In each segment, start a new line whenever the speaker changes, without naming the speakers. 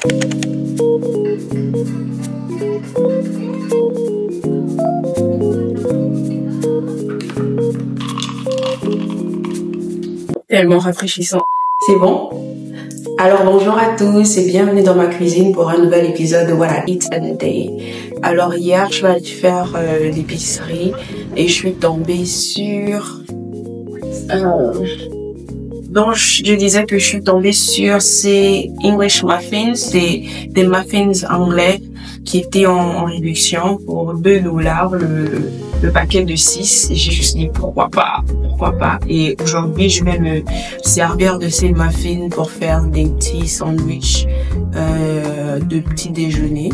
Tellement rafraîchissant. C'est bon? Alors bonjour à tous et bienvenue dans ma cuisine pour un nouvel épisode de What I Eat in a Day. Alors hier je suis allée faire l'épicerie et je suis tombée sur... Donc je disais que je suis tombée sur ces English muffins, c'est des muffins anglais qui étaient en réduction pour $2 le paquet de 6. Et j'ai juste dit pourquoi pas. Et aujourd'hui je vais me servir de ces muffins pour faire des petits sandwichs de petit déjeuner.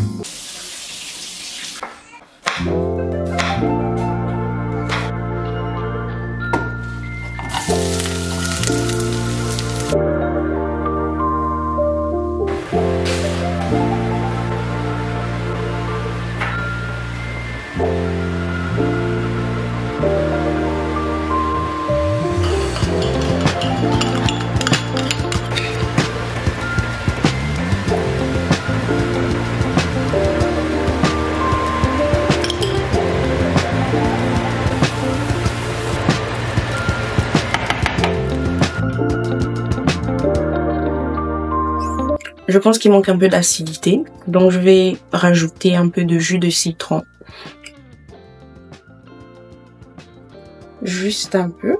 Je pense qu'il manque un peu d'acidité, donc je vais rajouter un peu de jus de citron. Juste un peu.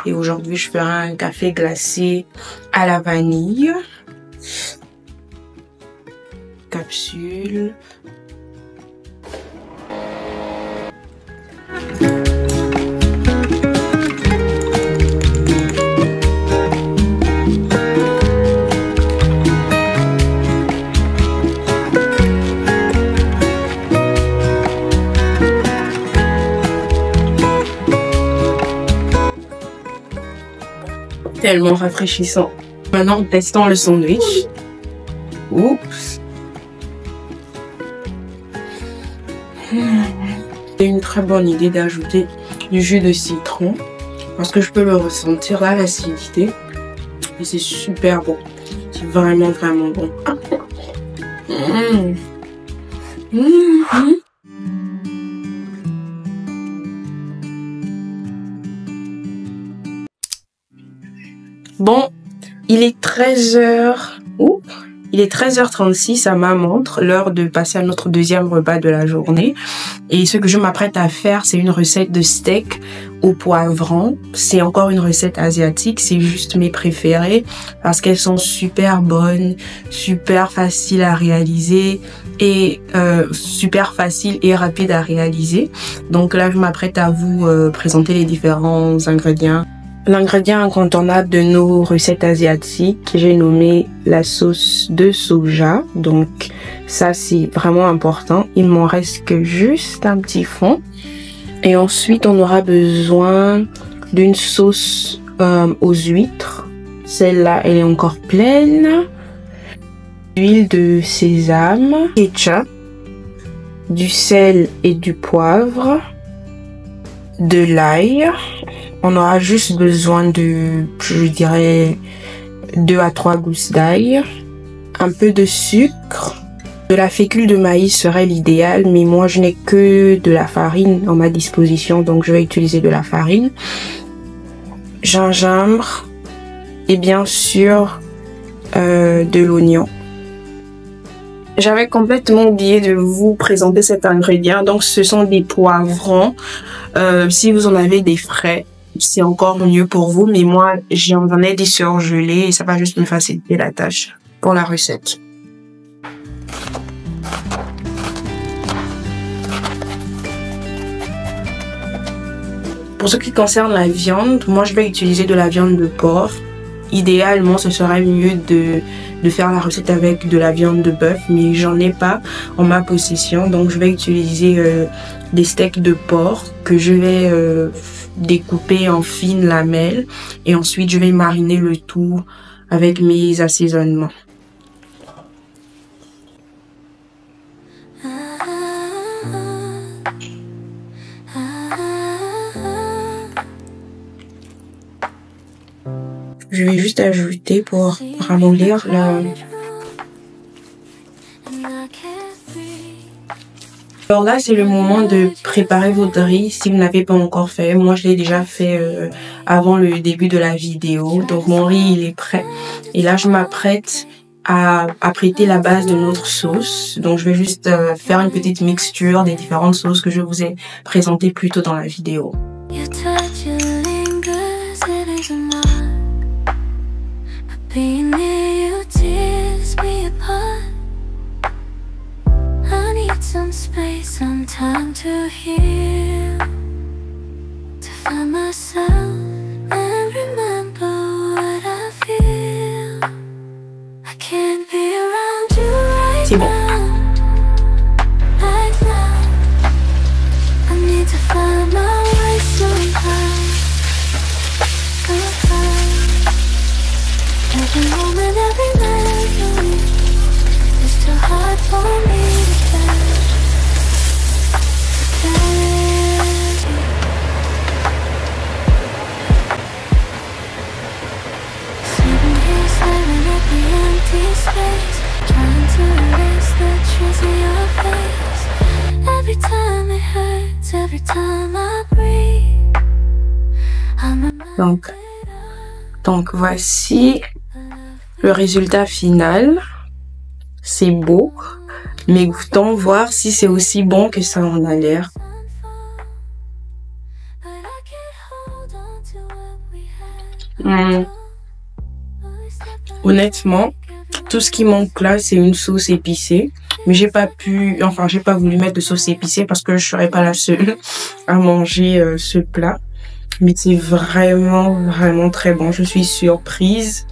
Et aujourd'hui, je ferai un café glacé à la vanille. Capsule. Tellement rafraîchissant. Maintenant, testons le sandwich. Oups. C'est une très bonne idée d'ajouter du jus de citron parce que je peux le ressentir là, l'acidité. Et c'est super bon. C'est vraiment bon. Bon, il est 13h. Il est 13h36 à ma montre, l'heure de passer à notre deuxième repas de la journée. Et ce que je m'apprête à faire, c'est une recette de steak au poivron. C'est encore une recette asiatique, c'est juste mes préférées parce qu'elles sont super bonnes, super faciles à réaliser et super faciles et rapides à réaliser. Donc là, je m'apprête à vous présenter les différents ingrédients. L'ingrédient incontournable de nos recettes asiatiques, j'ai nommé la sauce de soja. Donc ça, c'est vraiment important. Il m'en reste que juste un petit fond. Et ensuite, on aura besoin d'une sauce aux huîtres. Celle-là, elle est encore pleine. Huile de sésame, ketchup, du sel et du poivre, de l'ail. On aura juste besoin de, je dirais, 2 à 3 gousses d'ail, un peu de sucre, de la fécule de maïs serait l'idéal, mais moi je n'ai que de la farine à ma disposition, donc je vais utiliser de la farine, gingembre et bien sûr de l'oignon. J'avais complètement oublié de vous présenter cet ingrédient. Donc, ce sont des poivrons. Si vous en avez des frais, c'est encore mieux pour vous. Mais moi, j'en ai des surgelés et ça va juste me faciliter la tâche pour la recette. Pour ce qui concerne la viande, moi, je vais utiliser de la viande de porc. Idéalement, ce serait mieux de faire la recette avec de la viande de bœuf, mais j'en ai pas en ma possession. Donc, je vais utiliser des steaks de porc que je vais découper en fines lamelles. Et ensuite, je vais mariner le tout avec mes assaisonnements. Je vais juste ajouter pour ramollir la... Alors là, c'est le moment de préparer votre riz si vous n'avez pas encore fait. Moi, je l'ai déjà fait avant le début de la vidéo. Donc, mon riz, il est prêt. Et là, je m'apprête à apprêter la base de notre sauce. Donc, je vais juste faire une petite mixture des différentes sauces que je vous ai présentées plus tôt dans la vidéo.
Being near you tears me apart. I need some space, some time to heal, to find myself and remember what I feel. I can't be around you right now. Right now, I need to find my way somehow. Every moment, every memory is too hard for me to carry. Sitting here staring at the empty space, trying to erase the trace of your face. Every time it hurts, every time I breathe,
Donc voici le résultat final. C'est beau, mais goûtons voir si c'est aussi bon que ça en a l'air. Honnêtement, tout ce qui manque là, c'est une sauce épicée. Mais j'ai pas voulu mettre de sauce épicée parce que je serais pas la seule à manger ce plat. Mais c'est vraiment très bon. Je suis surprise.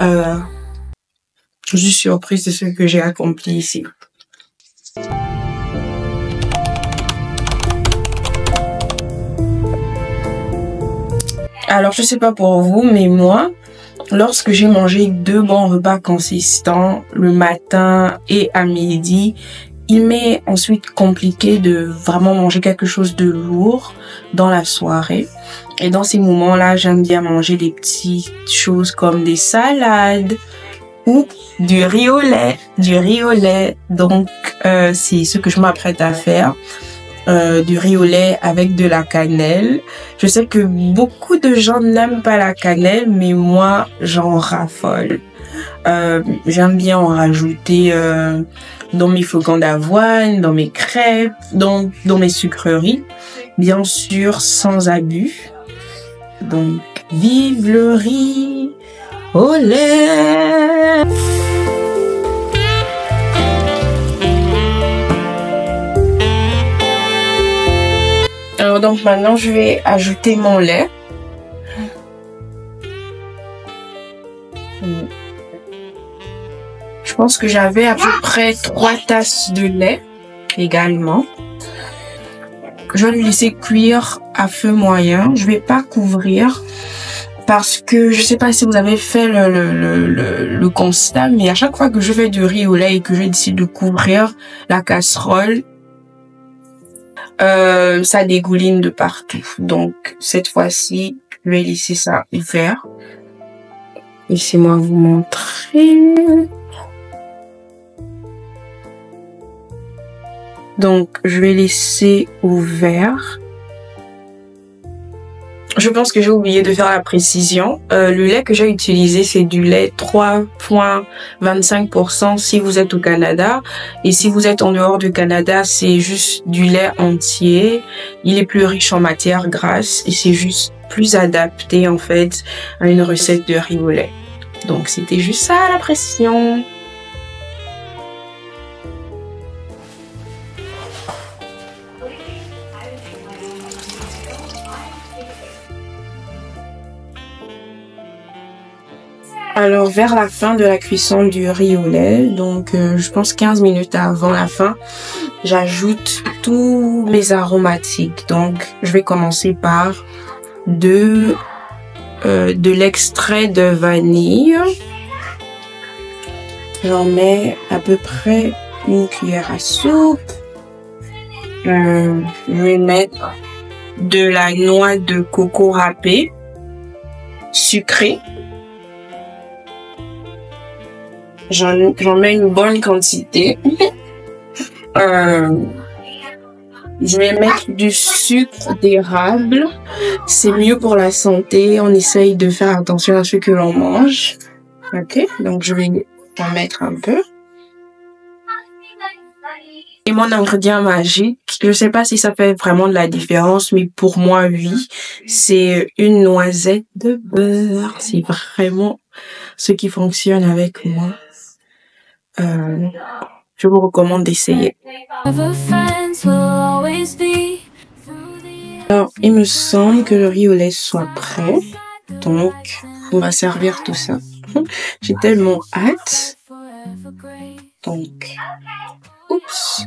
Je suis surprise de ce que j'ai accompli ici. Alors, je sais pas pour vous, mais moi, lorsque j'ai mangé 2 bons repas consistants le matin et à midi, il m'est ensuite compliqué de vraiment manger quelque chose de lourd dans la soirée. Et dans ces moments-là, j'aime bien manger des petites choses comme des salades ou du riz au lait. Donc, c'est ce que je m'apprête à faire. Du riz au lait avec de la cannelle. Je sais que beaucoup de gens n'aiment pas la cannelle, mais moi, j'en raffole. J'aime bien en rajouter dans mes flocons d'avoine, dans mes crêpes, dans mes sucreries. Bien sûr, sans abus. Donc, vive le riz au lait! Alors, donc maintenant, je vais ajouter mon lait. Je pense que j'avais à peu près 3 tasses de lait également. Je vais le laisser cuire à feu moyen. Je vais pas couvrir parce que je sais pas si vous avez fait le constat, mais à chaque fois que je fais du riz au lait et que je décide de couvrir la casserole, ça dégouline de partout. Donc cette fois-ci, je vais laisser ça ouvert. Laissez-moi vous montrer. Donc, je vais laisser ouvert. Je pense que j'ai oublié de faire la précision. Le lait que j'ai utilisé, c'est du lait 3,25% si vous êtes au Canada. Et si vous êtes en dehors du Canada, c'est juste du lait entier. Il est plus riche en matières grasses et c'est juste plus adapté en fait à une recette de riz au lait. Donc c'était juste ça la précision. Alors, vers la fin de la cuisson du riz au lait, donc je pense 15 minutes avant la fin, j'ajoute tous mes aromatiques. Donc, je vais commencer par de l'extrait de vanille. J'en mets à peu près une cuillère à soupe. Je vais mettre de la noix de coco râpée, sucrée. J'en mets une bonne quantité. Je vais mettre du sucre d'érable. C'est mieux pour la santé. On essaye de faire attention à ce que l'on mange. Ok, donc je vais en mettre un peu. Et mon ingrédient magique, je sais pas si ça fait vraiment de la différence, mais pour moi, oui, c'est une noisette de beurre. C'est vraiment ce qui fonctionne avec moi. Je vous recommande d'essayer. Alors, il me semble que le riz au lait soit prêt. Donc, on va servir tout ça. J'ai tellement hâte. Donc, oups.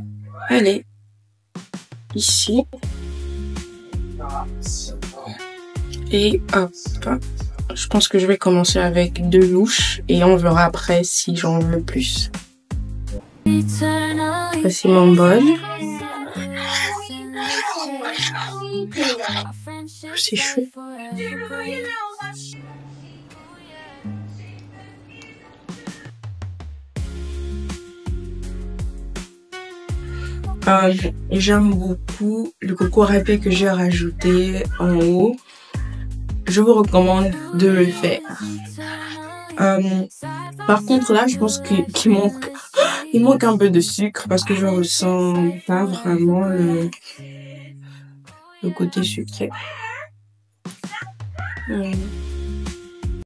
Allez. Ici. Et hop. Je pense que je vais commencer avec 2 louches et on verra après si j'en veux plus. Voici mon bol. C'est chaud. J'aime beaucoup le coco râpé que j'ai rajouté en haut. Je vous recommande de le faire. Par contre, là, je pense qu'il manque un peu de sucre parce que je ressens pas vraiment le côté sucré.